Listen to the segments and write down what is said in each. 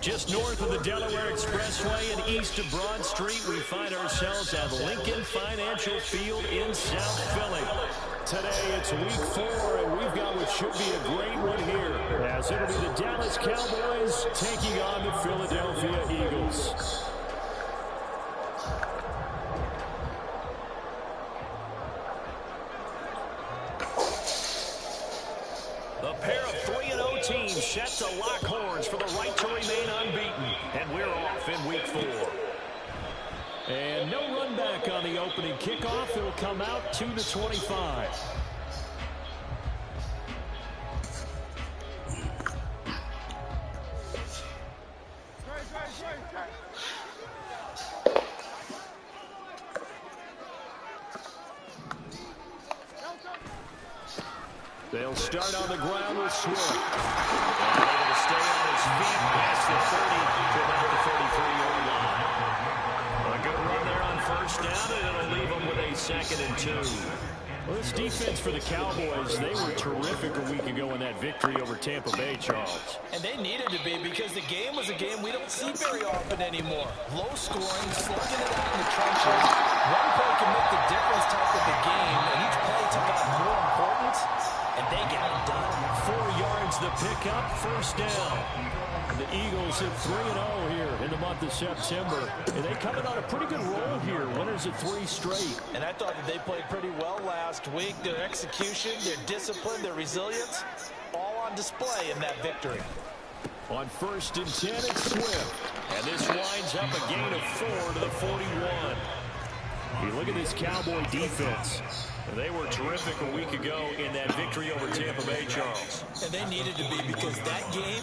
Just north of the Delaware Expressway and east of Broad Street, we find ourselves at Lincoln Financial Field in South Philly. Today, it's week 4, and we've got what should be a great one here, as it'll be the Dallas Cowboys taking on the Philadelphia Eagles. A pair of 3-0 teams set to lock horns for the right to remain unbeaten. And we're off in week 4. And no run back on the opening kickoff. It'll come out 2-25. They'll start on the ground with Swift. And able to stay on his feet past the 30 to about the 33-yard line. A good run there on first down, and it'll leave them with a 2nd and 2. Well, this defense for the Cowboys, they were terrific a week ago in that victory over Tampa Bay, Charles. And they needed to be, because the game was a game we don't see very often anymore. Low scoring, slugging it out in the trenches. One play can make the difference type of the game, and each play took on more importance. And they got it done. 4 yards the pickup, first down. The Eagles hit 3-0 here in the month of September. And they coming on a pretty good roll here. Winners of 3 straight. And I thought that they played pretty well last week. Their execution, their discipline, their resilience, all on display in that victory. On 1st and 10, it's Swift. And this winds up a gain of 4 to the 41. You look at this Cowboy defense. They were terrific a week ago in that victory over Tampa Bay, Charles. And they needed to be, because that game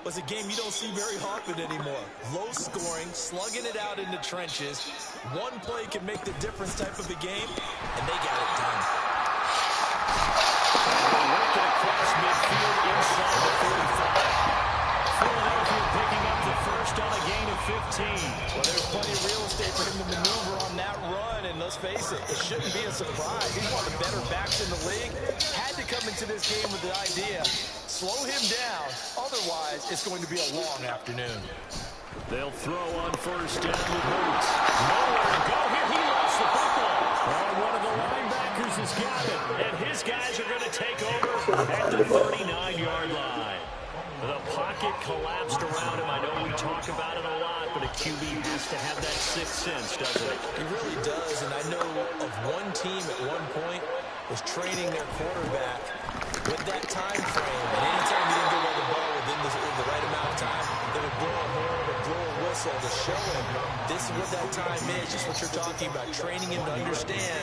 was a game you don't see very often anymore. Low scoring, slugging it out in the trenches. One play can make the difference type of a game, and they got it done. And they work it across midfield inside the 35. Philadelphia picking up the first on a gain of 15. Well, there's plenty of real estate for him to maneuver on that run, and let's face it, it shouldn't be a surprise. He's one of the better backs in the league. Had to come into this game with the idea, slow him down, otherwise it's going to be a long afternoon. They'll throw on first down with Boots. Nowhere to go here. He lost the football. And one of the linebackers has got it, and his guys are going to take over at the 39-yard line. The pocket collapsed around him. I know we talk about it a lot, but a QB has to have that 6th sense, doesn't it? He really does, and I know of one team at one point was training their quarterback with that time frame, and anytime he didn't get rid of the ball within the right amount of time, they would blow a horn or blow a whistle to show him this is what that time is, just what you're talking about, training him to understand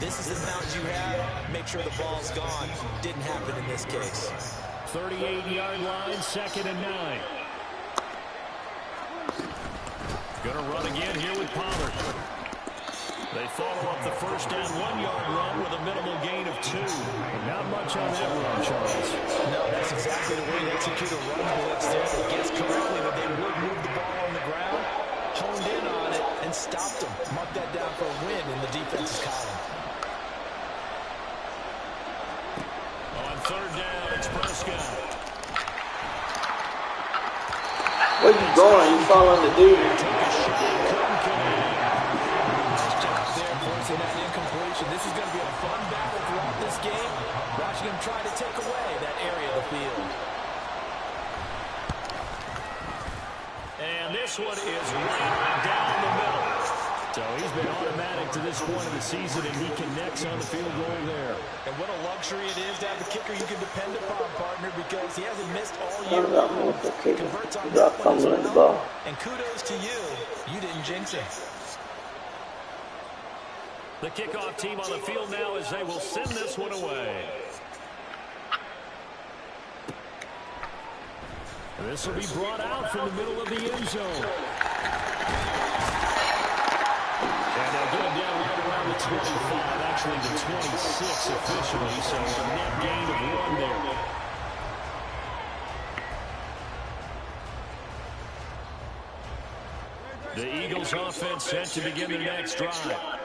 this is the amount you have, make sure the ball's gone. Didn't happen in this case. 38-yard line, 2nd and 9. Gonna run again here with Pollard. They follow up the first down 1-yard run with a minimal gain of 2. Not much on that run, Charles. No, that's exactly the way to execute a run blitz there. They guessed correctly that they would move the ball on the ground, honed in on it, and stopped them. Mark that down for a win in the defense's column. On 3rd down, it's Prescott. Where you going? You following the dude? That incompletion. This is going to be a fun battle throughout this game. Watching him try to take away that area of the field. And this one is right down the middle. So he's been automatic to this point of the season, and he connects on the field goal there. And what a luxury it is to have a kicker you can depend upon, partner, because he hasn't missed all year long. Converts on that one as well. And kudos to you. You didn't jinx him. The kickoff team on the field now as they will send this one away. This will be brought out from the middle of the end zone. And they'll get him down right around the 25, actually the 26 officially, so a net gain of 1 there. The Eagles offense set to begin their next drive.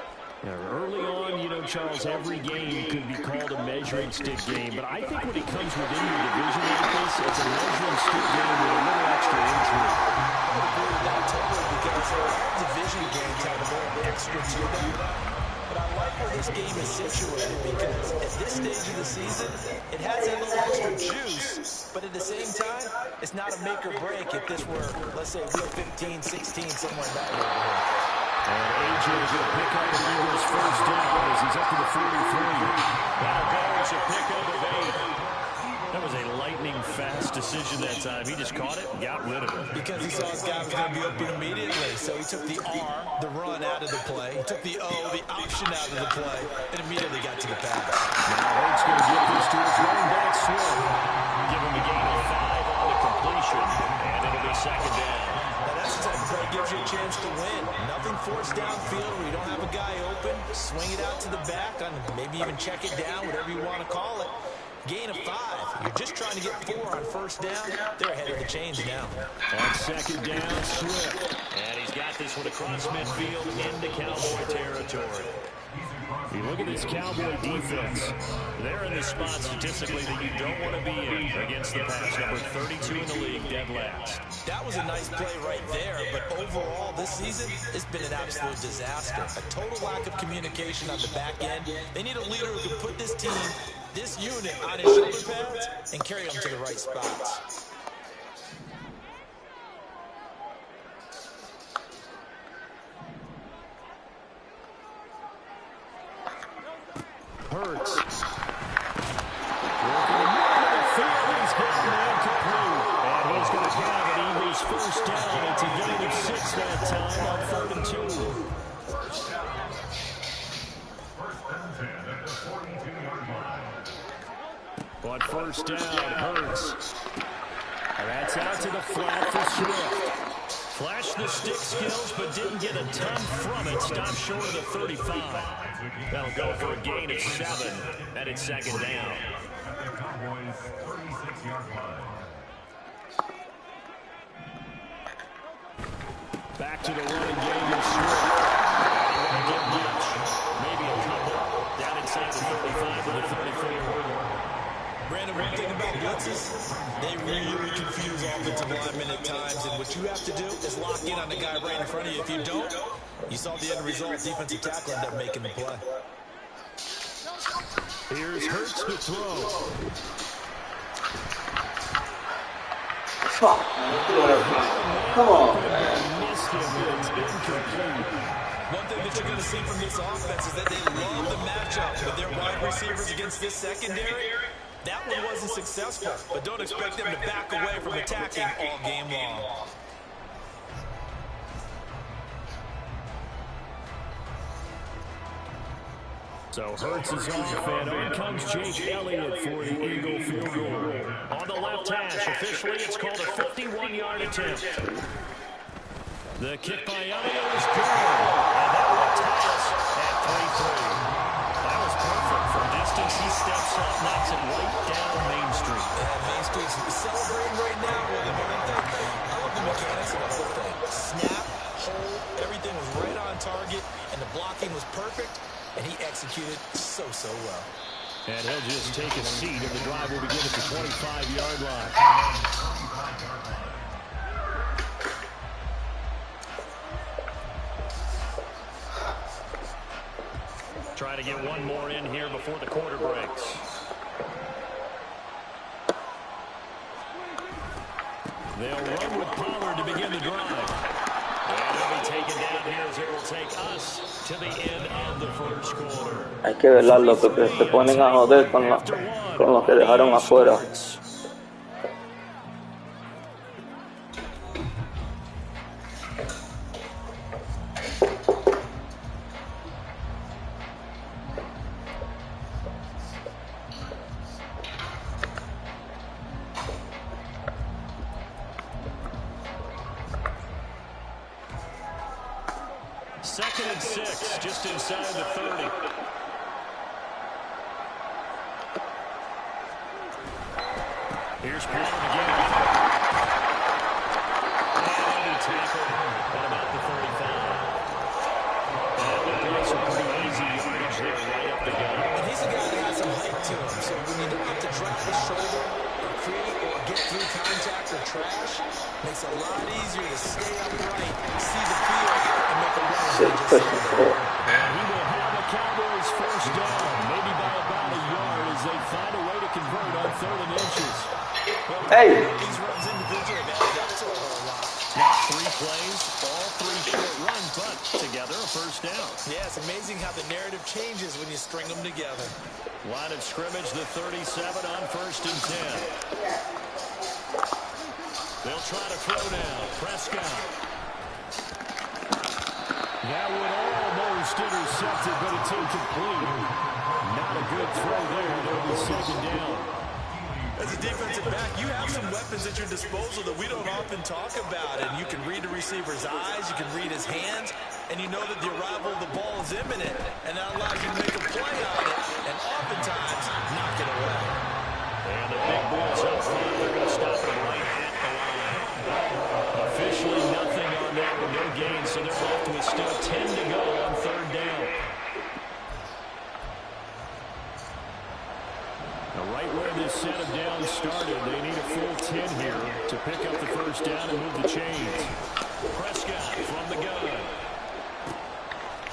Now, early on, you know, Charles, every game could be called a measure measuring stick game, but I think when it comes within your division like this, it's a measuring stick game with a little extra intrigue. I agree with that totally because division games have a little extra to them. But I like where this game is situated because at this stage of the season, it has that little extra juice, but at the same time, it's not a make or break if this were, let's say, week 15, 16, somewhere in that neighborhood. And A.J. is going to pick up the Eagles' first down as he's up to the 43. That'll go. It's a pickup of 8. That was a lightning-fast decision that time. He just caught it and got rid of it. Because he saw his guy was going to be open immediately. So he took the R, the run, out of the play. He took the O, the option, out of the play, and immediately got to the pass. Now Hurts going to get this to his running back Swift. Give him a gain of 5 on the completion, and it'll be second down. Now that's the type of play gives you a chance to win. Nothing forced downfield where you don't have a guy open. Swing it out to the back, on maybe even check it down, whatever you want to call it. Gain of 5. You're just trying to get 4 on first down. They're ahead of the chains now. On second down, Swift. And he's got this one across midfield into Cowboy territory. You look at this Cowboy defense. They're in the spot statistically that you don't want to be in against the pass. Number 32 in the league, dead last. That was a nice play right there, but overall this season, it's been an absolute disaster. A total lack of communication on the back end. They need a leader who can put this team, this unit, on his shoulder pads and carry them to the right spots. Hurts. Working the middle of the field. He's getting the incomplete. And he's going to have an Eagles first down. It's a gain of 6 that time on 3rd and 2. But first down, Hurts. And that's out to the flat for Swift. Flashed the stick skills, but didn't get a ton from it. Stopped short of the 35. That'll go for a gain of 7. And it's second down. Back to the running game with Swift. And he won't get much. Maybe a couple. Down inside the 35 to the 34. Brandon, one thing about blitzes, they really confuse offensive linemen at times, and what you have to do is lock in on the guy right in front of you. If you don't, you saw the end result. Defensive tackle ended up making the play. Here's Hurts to throw. Fuck. Come on, man. Missed him, but it's incomplete. One thing that you're going to see from this offense is that they love the matchup with their wide receivers against this secondary. That one wasn't successful, but don't expect them to back away from attacking all game long. So Hurts is off, and on comes Jake Elliott for the Eagle field goal. On the left hash, officially it's called a 51-yard attempt. The kick by Elliott is good, and that will tie us at 3-3. That was perfect. From distance, he steps up, knocks it right down Main Street. Yeah, Main Street's celebrating right now with him. I love the mechanics of the whole thing. Snap, hold, everything was right on target, and the blocking was perfect, and he executed so well. And he'll just take a seat, and the drive will begin at the 25-yard line. Try to get one more in here before the quarter breaks. They'll run with Pollard to begin the drive. And they'll be taken down here as it will take us to the end of the first quarter. Hay que verlas lo que se ponen a joder con los que dejaron afuera. Second and 6, just inside the 30. Here's Pollard again. And he tackled at about the 35. That looked like some pretty easy yardage there right up the gut. And he's a guy that has some height to him, so the shoulder or create or get through contact or trash makes it a lot easier to stay upright, see the field, and make a run. And he will have a Cowboys first down, maybe by about a yard, as they find a way to convert on 3rd and inches. Hey! These runs individually, man, that's a whole lot. Now 3 plays, all 3 short runs, but together a first down. Yeah, it's amazing how the narrative changes when you string them together. Line of scrimmage, the 37 on 1st and 10. They'll try to throw down. Prescott. That would almost intercepted, but it's incomplete. Not a good throw there. They'll be 2nd down. As a defensive back, you have some weapons at your disposal that we don't often talk about. And you can read the receiver's eyes, you can read his hands, and you know that the arrival of the ball is imminent. And that allows you to make a play on it, and oftentimes knock it away. And the big boys up front, they're going to stop it right at the line. Officially nothing on that, but no gain, so they're left with still 10 to go on 3rd down. Now, right where this set of downs started, they need a full 10 here to pick up the first down and move the chains. Prescott from the gun.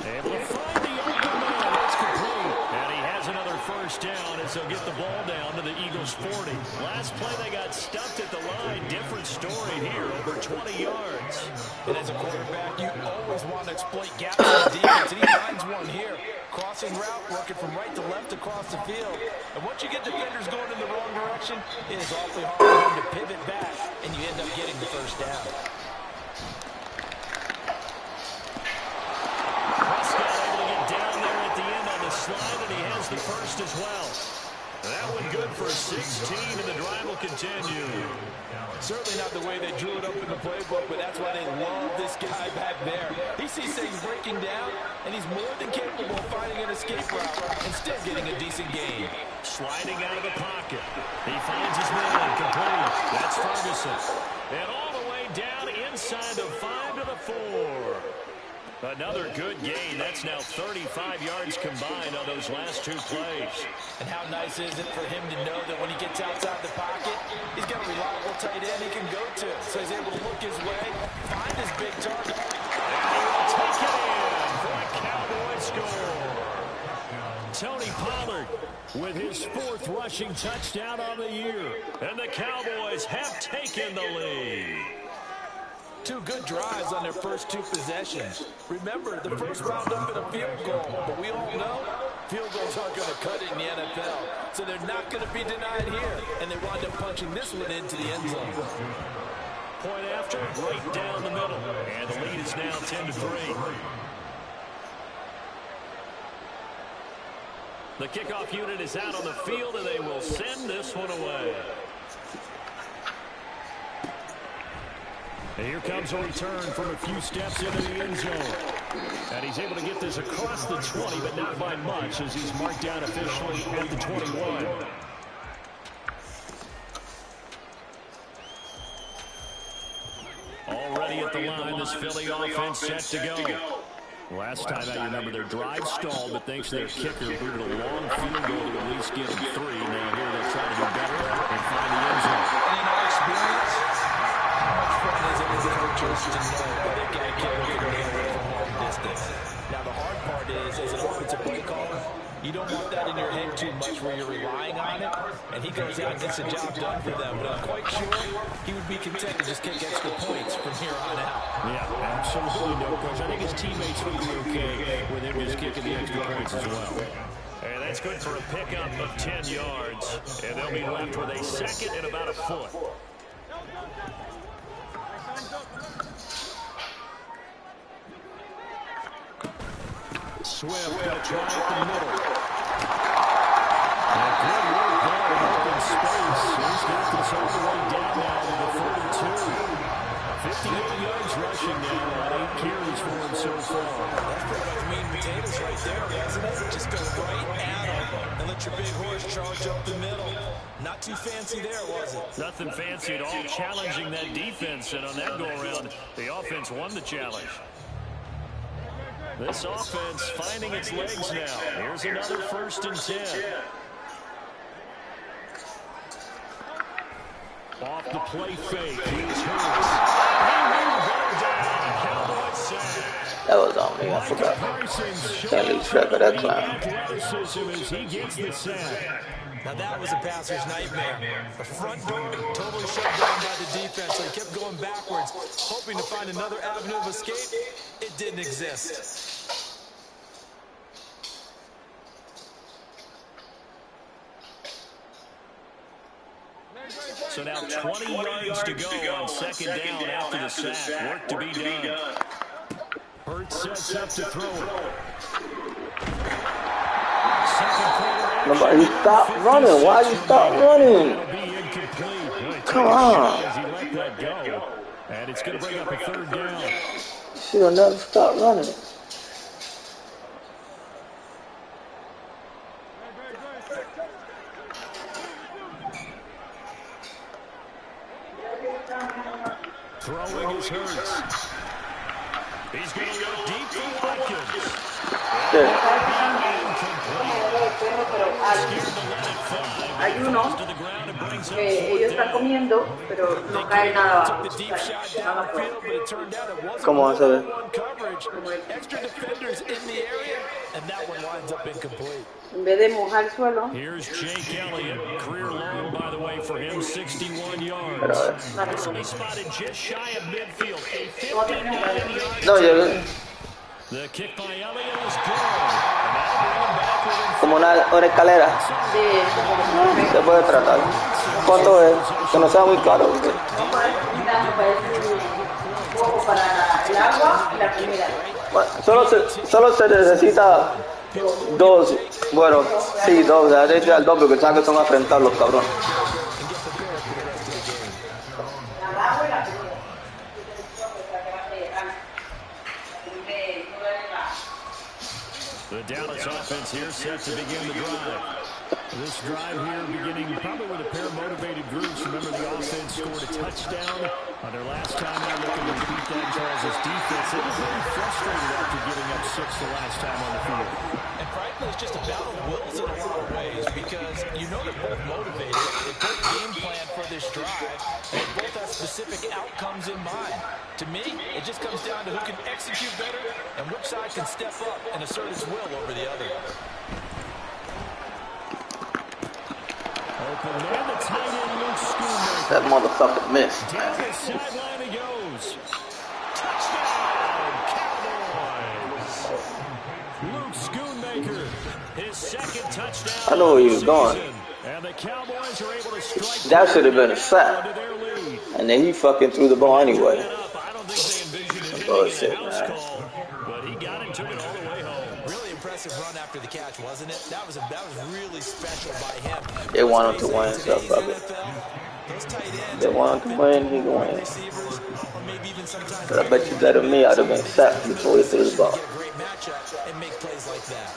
Able to find the open man. That's complete. And he has another first down as they'll get the ball down to the Eagles 40. Last play they got stuffed at the line. Different story here, over 20 yards. And as a quarterback, you always want to exploit gaps in the defense, and he finds one here. Crossing route, working from right to left across the field. And once you get defenders going in the wrong direction, it is awfully hard for them to pivot back, and you end up getting the first down. Prescott able to get down there at the end on the slide, and he has the first as well. That one good for 16, and the drive will continue. Certainly not the way they drew it up in the playbook, but that's why they love this guy back there. He sees things breaking down, and he's more than capable of finding an escape route and still getting a decent gain. Sliding out of the pocket. He finds his man complete. That's Ferguson. And all the way down inside the 5 to the 4. Another good gain. That's now 35 yards combined on those last 2 plays. And how nice is it for him to know that when he gets outside the pocket, he's got a reliable tight end he can go to. So he's able to look his way, find his big target. And he will take it in for a Cowboy score. Tony Pollard with his 4th rushing touchdown on the year. And the Cowboys have taken the lead. 2 good drives on their first 2 possessions. Remember, the first wound up in a field goal, but we all know field goals aren't going to cut it in the NFL. So they're not going to be denied here, and they wind up punching this one into the end zone. Point after, right down the middle. And the lead is now 10-3. The kickoff unit is out on the field, and they will send this one away. And here comes a return from a few steps into the end zone. And he's able to get this across the 20, but not by much, as he's marked down officially at the 21. Already at the line, this Philly offense set to go. Last time I remember their drive stalled, but thanks to their kicker, booted a long field goal to at least get them 3. Now here they'll try to do better and find the end zone. And in our experience, how much fun is it as coaches to know that they got a kicker who can nail it from long distance? Now the hard part is, as an offensive play caller, you don't want that in your head too much where you're relying on it, and he goes out and gets the job done for them. But I'm quite sure he would be content to just kick extra points from here on out. Yeah, absolutely no question. I think his teammates would be okay with him just kicking the extra points as well. And that's good for a pickup of 10 yards. And they'll be left with a second and about a foot. Swift going to try at the middle. And good work there in open space. He's got this all the way down now to the 42. 58 yards rushing now on 8 carries for him so far. That's pretty much meat and potatoes right there, doesn't it? Just go right at him and let your big horse charge up the middle. Not too fancy there, was it? Nothing fancy at all, challenging that defense. And on that go-around, the offense won the challenge. This offense finding its legs now. Here's another 1st and 10. Off the play fake. He's Hurts. Cowboys sack. That was on me. I forgot. Can't lose track of that clown. Athleticism as he gets the sack. Now that was a passer's nightmare. The front door totally shut down by the defense, so he kept going backwards, hoping to find another avenue of escape. It didn't exist. So now 20 yards to go on second down after the sack. Work to be done. Hurts sets up to throw it. Nobody stop running. Why you stop running? Come on. And it's going to bring up a third down. Should have never stopped running. Throwing his Hurts. He's going to go deep for Watkins. Hay uno que ellos están comiendo, pero no cae nada abajo. ¿Cómo va a ser? En vez de mojar el suelo. Here's Jake Elliott, career long, by the way, for him, 61 yards. He spotted just shy of midfield, a 59-yard. No, yo. The kick by Elliott is good. Como una escalera. Se puede tratar. ¿Cuánto es? Que no sea muy caro. Un poco para el agua y la comida. Solo se necesita dos. Bueno, sí, dos. Ya necesita el doble, que saben que son a enfrentar los cabrones. The Dallas offense here set to begin the drive. This drive here beginning probably with a pair of motivated groups. Remember, the offense scored a touchdown on their last time out. Looking to repeat that, Charles. This defense, it was very frustrated after giving up 6 the last time on the field. And frankly, it's just a battle of wills in a lot of ways, because you know they're both motivated. They both game plan for this drive, and they both have specific outcomes in mind. To me, it just comes down to who can execute better and which side can step up and assert its will over the other. That motherfucker missed. Down the sideline he goes. Touchdown, Cowboys. Luke Schoonmaker, his second touchdown. I know where he was going. And the Cowboys are able to strike. That should have been a sack. And then he fucking threw the ball anyway. I don't think they envisioned it Bullshit, being a house man. call, but he got into it all the way home. Really impressive run after the catch, wasn't it? That was really special by him. They want him to win, so fuck it. They want him to win, he can win. But I bet you better than me, I'd have been sacked before he threw the ball. Great matchup and make plays like that.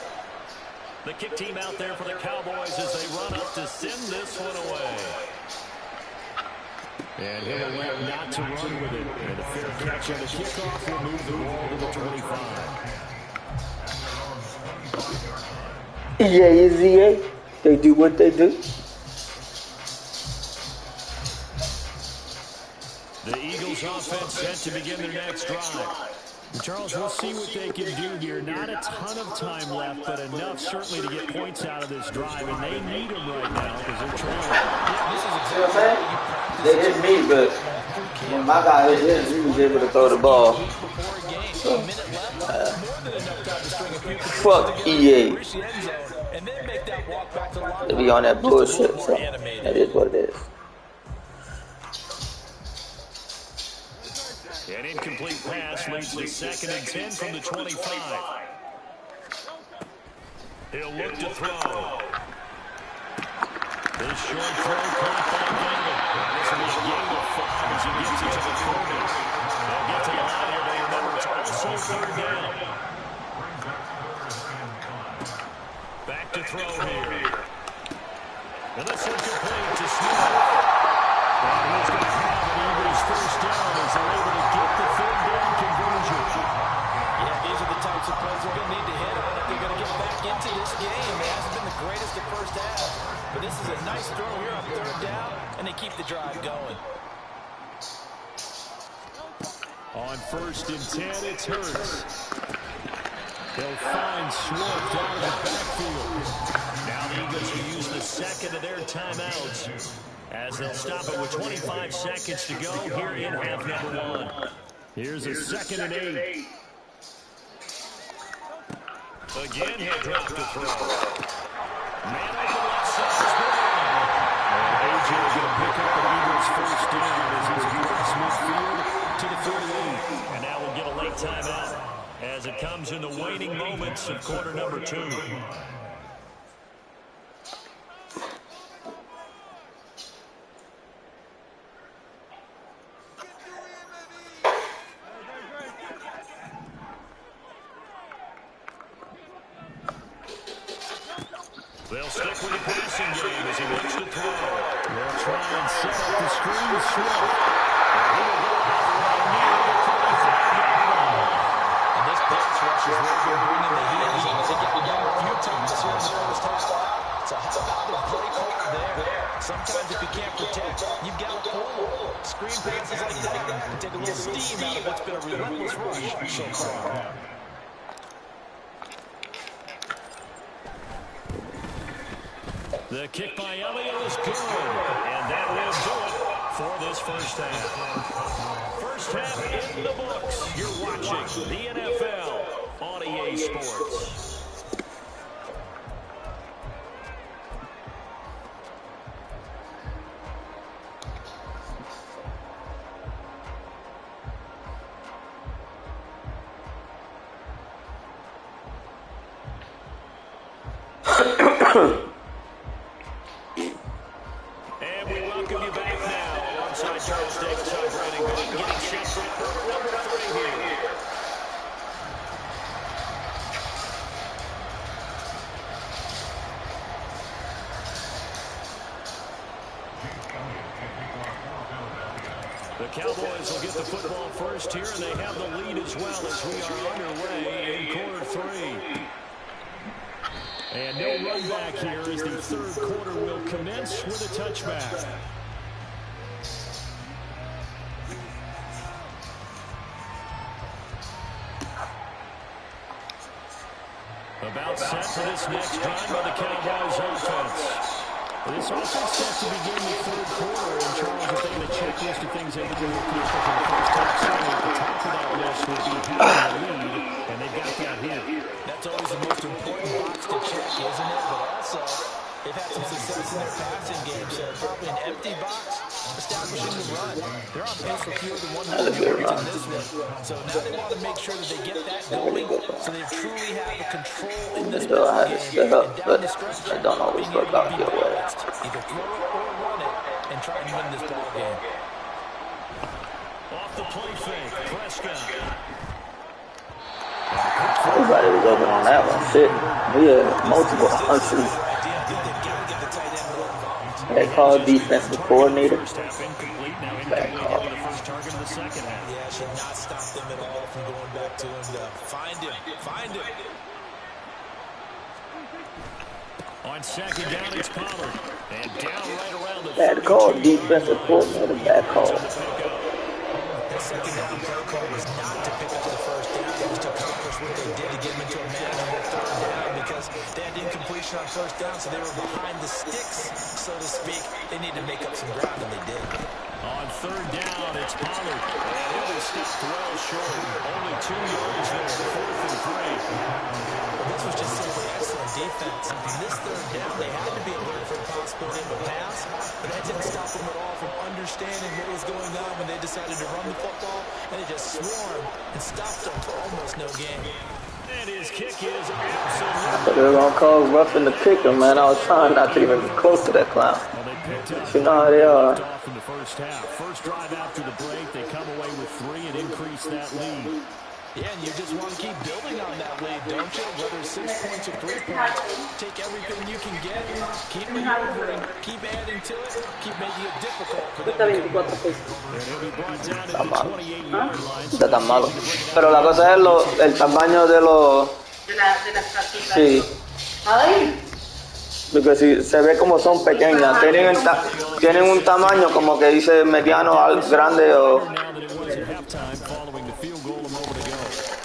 The kick team out there for the Cowboys as they run up to send this one away. And he'll elect not to run with it. And a fair catch on the kickoff will move the ball to the 25. EA. They do what they do. The Eagles offense set to begin their next drive. Charles, we'll see what they can do here. Not a ton of time left, but enough certainly to get points out of this drive. And they need them right now because they're trailing. See what I'm saying? They hit me, but when my guy hit him, he was able to throw the ball. So, fuck EA. They be on that bullshit, so that is what it is. An incomplete pass leads to 2nd and 10 from the 25. He'll look to throw. This short throw caught by Gable. This will be a gain of 5 as he gets it to the 40. They'll get to the line here, but remember, it's also 3rd down. Back to throw here. And this one complete to Smith. And he's going to have an Eagles first down as they're able to get the 3rd down conversion. Yeah, these are the types of plays they're going to need to hit on if they're going to get back into this game. It hasn't been the greatest at first half, but this is a nice throw here on third down, and they keep the drive going. On 1st and 10, it's Hurts. They'll find Swift out of the backfield. Now the Eagles will use the second of their timeouts as they'll stop it with 25 seconds to go here in half number 1. Here's a 2nd and 8. Again, he'll drop the throw. Man open left side. And A.J. going to pick up the Eagles' 1st down as he's across midfield to the 48. And now we'll get a late timeout as it comes in the waning moments of quarter number 2. They'll stick with the passing game as he looks to throw. They'll try and set up the screen. Swift. And this pass rush is really been bringing the heat. He's got down a few times here in the first half. So how about the play call there? Sometimes if you can't protect, you've got to pull. Screen passes like that and take a little steam out of what's been a relentless rush so far. The kick by Elliott is good, and that will do it for this first half. First half in the books. You're watching the NFL on EA Sports. The Cowboys will get the football first here, and they have the lead as well as we are underway in quarter 3. And no run back here as the third quarter will commence with a touchback. About set for this next drive by the Cowboys offense. This offense set to begin the third quarter, and Charles, if they had a checklist of things they would do with the first half, certainly at the top of that list would be having the lead, and they've got that here. That's always the most important box to check, isn't it? But also, they've had some success in their passing game, so probably an empty box, establishing the run. They're on pace for fewer than 100 yards in this one. So now they want to make sure that they get that going, so they truly have the control in this ball game. And down the stretch, being able to be balanced. Either throw it or run it and try and win this ball game. Off the play fake, Prescott. Everybody was open on that one. Shit. We had multiple hunches. They called defensive coordinator. Bad call. Yeah, should not stop them at all from going back to him to find him. On second down, it's Pollard. And down right around the Bad call, defensive coordinator. Bad call. The second down play call was not to pick up the first down. It was to accomplish what they did to get them into a manageable third down because they had incompletion on first down, so they were behind the sticks, so to speak. They needed to make up some ground, and they did. On third down, it's Pollard. And it was stopped well short. Only 2 yards there, 4th and 3. This was just simply excellent defense. On this third down, they had to be alert for the possibility of a pass, but that didn't stop them at all from understanding what was going on when they decided to run the football, and they just swarmed and stopped them for almost no gain. And his kick is I absolutely... thought they were going to call roughing the kicker, man. I was trying not to even get close to that clown. Well, they picked up. You know how they are. Off in the first half. First drive after the break, they come away with 3 and increase that lead. Yeah, and you just want to keep building on that lead, don't you? Whether it's 6 points or 3 points, take everything you can get, keep maneuvering, keep adding to it, keep making it difficult for them. And he'll be brought down at the 28-yard line. Está tan malo. Pero la cosa es el tamaño de los... De las fraturas. Sí. Ay, Porque si se ve como son pequeñas, tienen un tamaño como que dice mediano al grande o...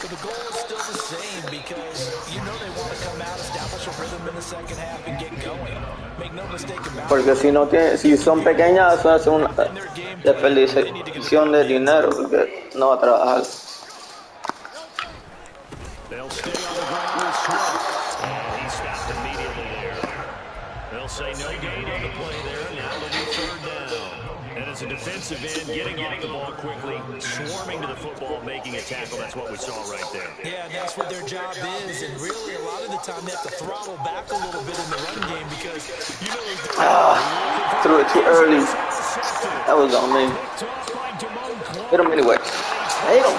But the goal is still the same because you know they want to come out, establish a rhythm in the second half, and get going. Make no mistake about it. Porque si son pequeñas, eso es una desperdición de dinero porque no va a trabajar. They'll stay on the ground with Swift. And he stopped immediately there. They'll say no gain on the play there. Now it'll be third down. And as a defensive end, getting off the ball quickly, swarming to the football, making a tackle. That's what we saw right there. Yeah, that's what their job is. And really, a lot of the time, they have to throttle back a little bit in the run game because, you know, threw it too early. That was on me. Hit him anyway. Hit him.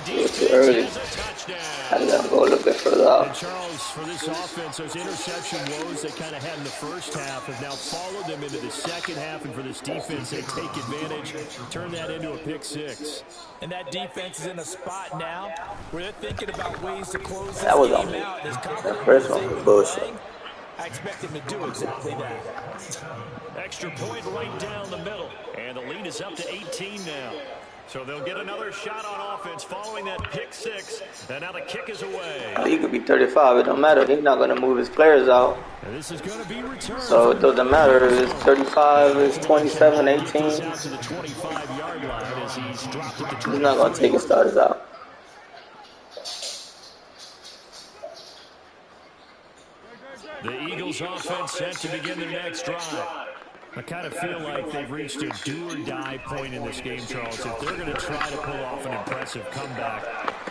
Threw it too early. I let him go a little bit further out. And Charles, for this offense, those interception woes they kind of had in the first half have now followed them into the second half. And for this defense, they take advantage, turn that into a pick six. And that defense is in a spot now where they're thinking about ways to close this that was game on me. out. That first one was bullshit. I expect them to do exactly that. Extra point right down the middle. And the lead is up to 18 now. So they'll get another shot on offense following that pick six. And now the kick is away. He could be 35. It don't matter. He's not going to move his players out. And this is going to be returned. So it doesn't matter. It's 35. It's 27, 18. Out to the 25-yard line as he's dropped at the He's not going to take his starters out. The Eagles offense set to begin their next drive. I kind of feel like they've reached a do-or-die point in this game, Charles. If they're going to try to pull off an impressive comeback,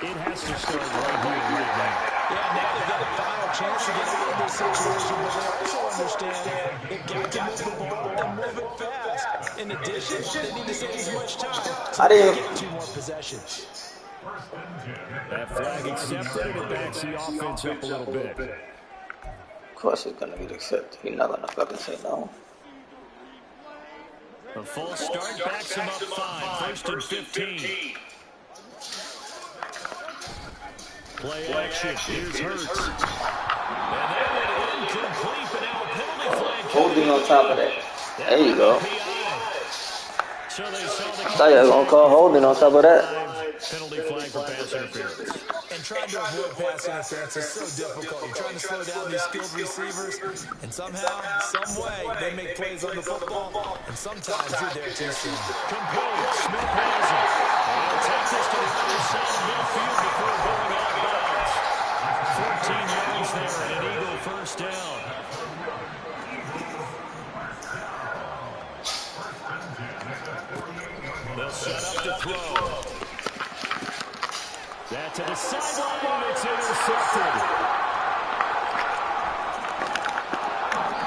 it has to start right here, right now. Yeah, now they've got a final chance to get out of this situation, but they also understand they've got to move the ball and move it fast. In addition, they need to save as much time so they can get 2 more possessions. That flag accepted, and it backs the offense up a little bit. Of course it's going to get accepted. He's not going to fucking say no. A full start backs him up 5. First and 15. Play action. Here's Hurts. And that one incomplete, but now a penalty flag. Holding on top of that. There you go. So they saw the I thought you were going to call holding on top of that. Penalty flag for pass interference. And trying to avoid pass interference is so difficult. You're trying to slow down these skilled receivers, and somehow, some way, they make plays on the football, and sometimes you're there too soon. Complete. Smith has it. And he'll take this to the other side of midfield before going out of bounds. 14 yards there, and an Eagle first down. They'll set up to throw. That to the sideline, and it's intercepted.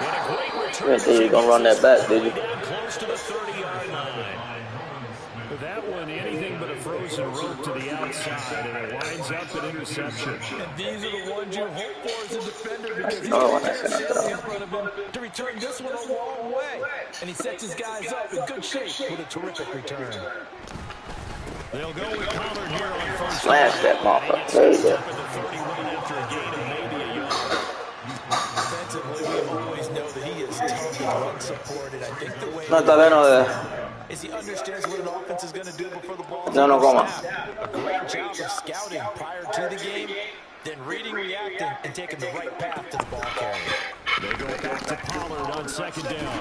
And a great return. You didn't think you were going to run that back, did you? Close to the 30-yard line. That one, anything but a frozen rope to the outside, and it winds up an interception. And these are the ones you hope for as a defender because he's Oh, got that's that gonna safety in front of him to return this one a long way. And he sets his guys up in good shape with a terrific return. They'll go with Pollard here on first. Smash that motherfucker. There you go. After a gain of maybe a yard. Defensively, we always know that he is tough and unsupported. I think the way No, todavía no. is he understands what an offense is going to do before the ball. No, coma. A great job of scouting prior to the game, then reading, reacting, and taking the right path to the ball carrier. They go back to Pollard on second down.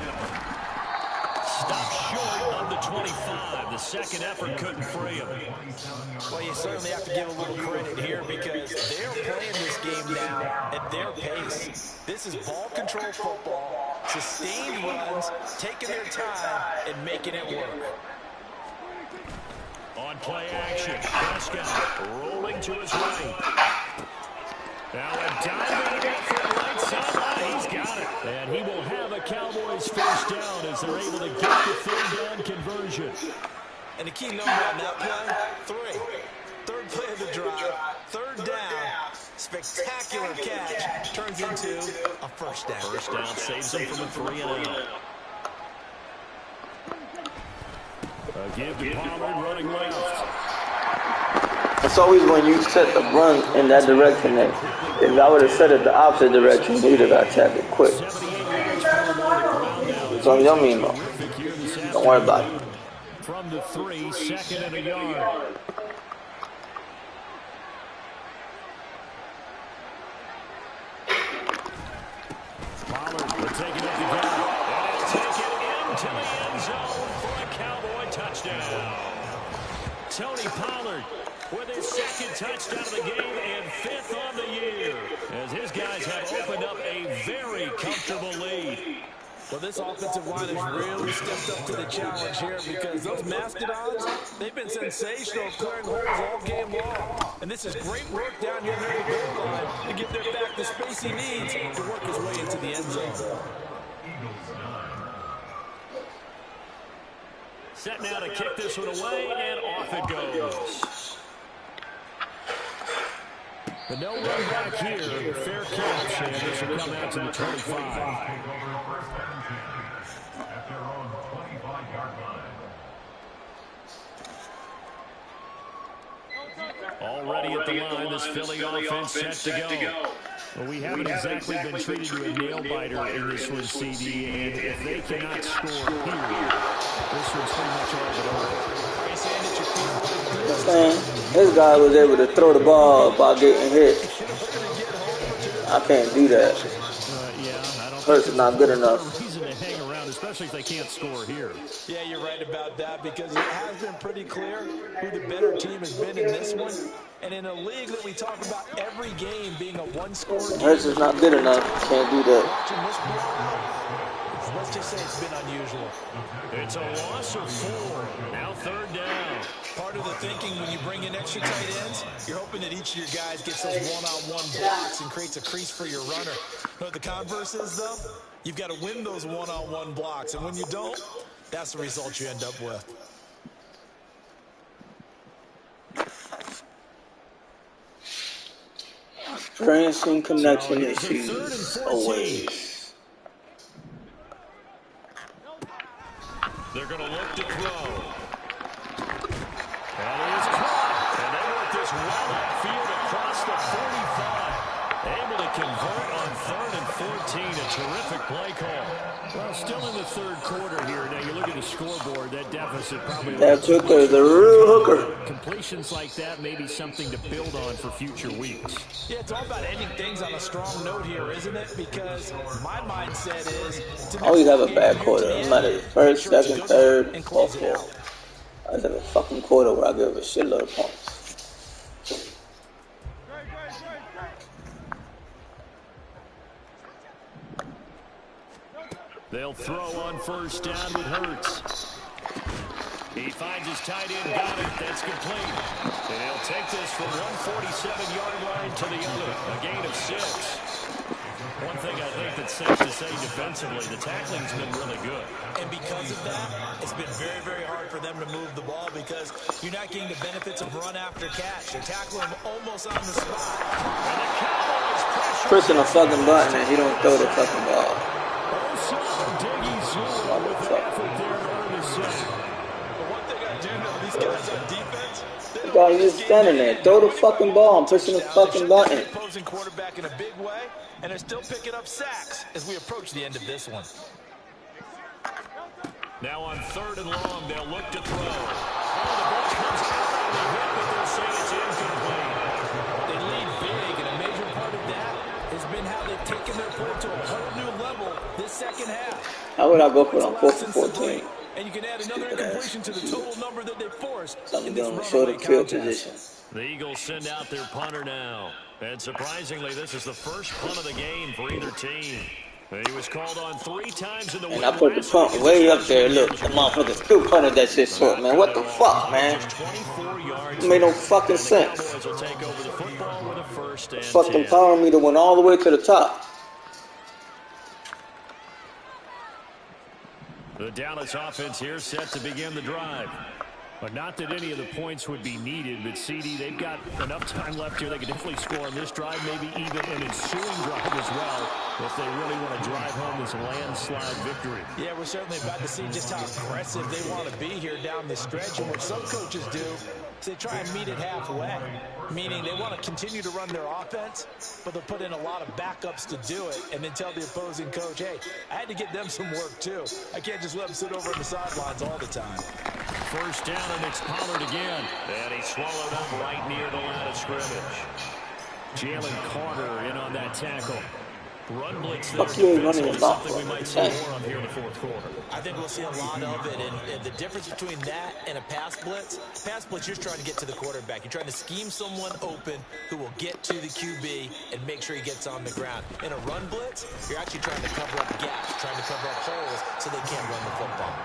Stop short of the 25. The second effort couldn't free him. Well, you certainly have to give a little credit here because they're playing this game now at their pace. This is ball control football, sustained runs, taking their time, and making it work. On play action, Prescott rolling to his right. Now a diving from the right sideline. He's got it. And he will have a Cowboys first down as they're able to get the third down conversion. And the key number on that play, 3. Third play of the drive, third down, spectacular catch, turns into a first down. First down saves him from a 3-and-out. A give to Pollard running left. It's always when you set the run in that direction. That if I would have set it the opposite direction, we would have got tackled quick. 78 yards for him on the ground now. It's on your mean, though. Don't worry about it. From the 3, 2nd and a yard. Pollard will take it up the gut. And he'll take it into the end zone for a Cowboy touchdown. Tony Pollard with his 2nd touchdown of the game and 5th on the year, as his guys have opened up a very comfortable lead. Well, this offensive line has really stepped up to the challenge here, because those Mastodons, they've been sensational clearing holes all game long. And this is great work down here near the goal line to give their back the space he needs to work his way into the end zone. Set now to kick this one away, and off it goes. But no run back here. Fair catch, and this will come out to the 25. Already at the line, this Philly offense set to go. Well, we haven't exactly been treated to a nail-biter in this one, CD, and if they cannot score here, this one's pretty much all but over. This guy was able to throw the ball by getting hit. I can't do that. Hurts is not good enough. Especially if they can't score here. Yeah, you're right about that, because it has been pretty clear who the better team has been in this one. And in a league that we talk about every game being a one-score game, Hurts is not good enough. Can't do that. Let's just say it's been unusual. It's a loss of 4. Now 3rd down. Part of the thinking when you bring in extra tight ends, you're hoping that each of your guys gets those one-on-one blocks and creates a crease for your runner. You know what the converse is, though? You've got to win those one-on-one blocks, and when you don't, that's the result you end up with. Experiencing connection issues always. They're going to look to throw. And it is caught. And they work this well upfield across the 45. Able to convert on 3rd and 14. A terrific play call. Well, still in the 3rd quarter here. Now you look at the scoreboard. That deficit probably... That hooker is a real hooker. Completions like that may be something to build on for future weeks. Yeah, it's all about ending things on a strong note here, isn't it? Because my mindset is... I always have a bad quarter. No matter the 1st, 2nd, 3rd, or 4th. I just have a fucking quarter where I give a shitload of points. They'll throw on 1st down with Hurts. He finds his tight end, got it, that's complete. And he'll take this from 147-yard line to the other, a gain of 6. One thing I think that's safe to say defensively, the tackling's been really good. And because of that, it's been very, very hard for them to move the ball, because you're not getting the benefits of run after catch. They're tackling him almost on the spot. And the Cowboys pressure. Pressing a fucking button and he don't throw the fucking ball. He's just standing there. Throw the fucking ball. I'm pushing the fucking button. Opposing quarterback in a big way, and they're still picking up sacks as we approach the end of this one. Now on 3rd and long, they'll look to throw. Oh, the ball comes out on the hit, but they'll say it's incomplete. They lead big, and a major part of that has been how they've taken their play to a whole new level this 2nd half. How would I go for them 4th and 14? And you can add another incompletion to the total number that they forced. Something going to show the field position. The Eagles send out their punter now. And surprisingly, this is the first punt of the game for either team. He was called on 3 times in the win. And I put the punt way up there. Look, the motherfucker still punted that shit short, man. What the fuck, man? It made no fucking sense. Fucking power meter went all the way to the top. The Dallas offense here set to begin the drive. But not that any of the points would be needed, but CD, they've got enough time left here. They can definitely score on this drive, maybe even an ensuing drive as well, if they really want to drive home this landslide victory. Yeah, we're certainly about to see just how aggressive they want to be here down the stretch, and what some coaches do So they try and meet it halfway, meaning they want to continue to run their offense, but they'll put in a lot of backups to do it and then tell the opposing coach, hey, I had to get them some work too. I can't just let them sit over on the sidelines all the time. First down, and it's Pollard again. And he swallowed up right near the line of scrimmage. Jalen Carter in on that tackle. Run blitz there defensively, something we might see more of here in the fourth quarter. I think we'll see a lot of it, and the difference between that and a pass blitz, you're trying to get to the quarterback. You're trying to scheme someone open who will get to the QB and make sure he gets on the ground. In a run blitz, you're actually trying to cover up gaps, trying to cover up holes so they can't run the football.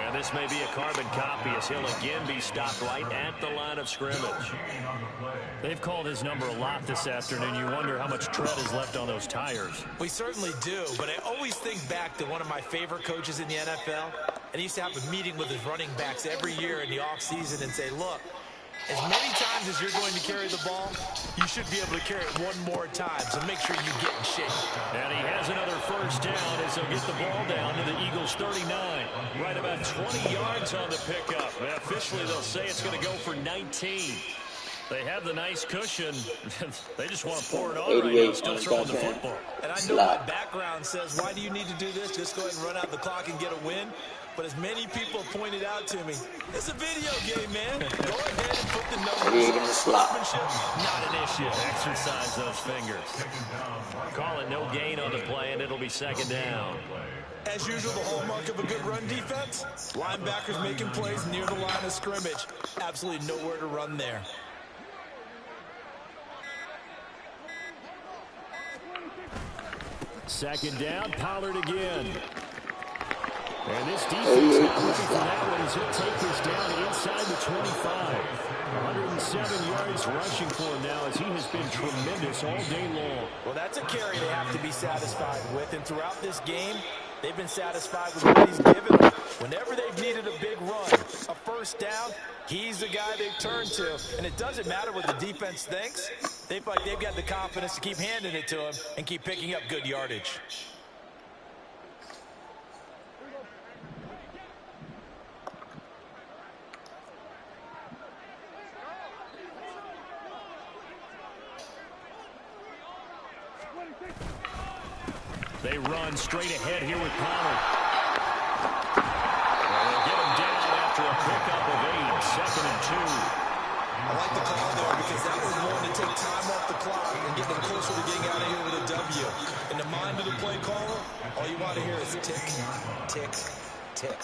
And this may be a carbon copy as he'll again be stopped right at the line of scrimmage. They've called his number a lot this afternoon. You wonder how much tread is left on those tires. We certainly do, but I always think back to one of my favorite coaches in the NFL, and he used to have a meeting with his running backs every year in the offseason and say, look, as many times as you're going to carry the ball, you should be able to carry it one more time, so make sure you get in shape. And he has another first down as he'll get the ball down to the Eagles' 39. Right about 20 yards on the pickup. And officially, they'll say it's going to go for 19. They have the nice cushion. They just want to pour it on right now, still throwing the football. And I know my background says, why do you need to do this? Just go ahead and run out the clock and get a win. But as many people pointed out to me, it's a video game, man. Go ahead and put the numbers on. Sportsmanship, not an issue. Exercise those fingers. Call it no gain on the play, and it'll be second down. As usual, the hallmark of a good run defense, linebackers making plays near the line of scrimmage. Absolutely nowhere to run there. Second down, Pollard again. And this defense not ready for that one as he'll take this down inside the 25. 107 yards rushing for him now as he has been tremendous all day long. Well, that's a carry they have to be satisfied with. And throughout this game, they've been satisfied with what he's given them. Whenever they've needed a big run, a first down, he's the guy they've turned to. And it doesn't matter what the defense thinks. They feel like they've got the confidence to keep handing it to him and keep picking up good yardage. They run straight ahead here with Pollard. They'll get him down after a pickup of 8, 2nd and 2. I like the call there because that was one to take time off the clock and get them closer to getting out of here with a W. In the mind of the play caller, all you want to hear is tick, tick, tick.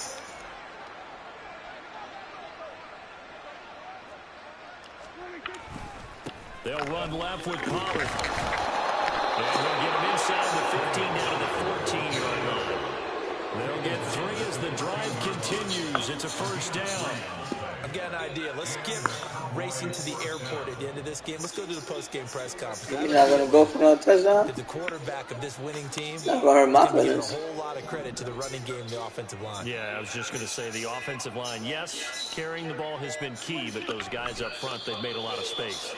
They'll run left with Pollard. And they'll get him inside the 15 down to the 14-yard line. They'll get 3 as the drive continues. It's a first down. I've got an idea. Let's skip racing to the airport at the end of this game. Let's go to the post-game press conference. You're not going to go for no touchdown? The quarterback of this winning team not going to hurt my feelings. A whole lot of credit to the running game and the offensive line. Yeah, I was just going to say the offensive line, yes, carrying the ball has been key, but those guys up front, they've made a lot of space.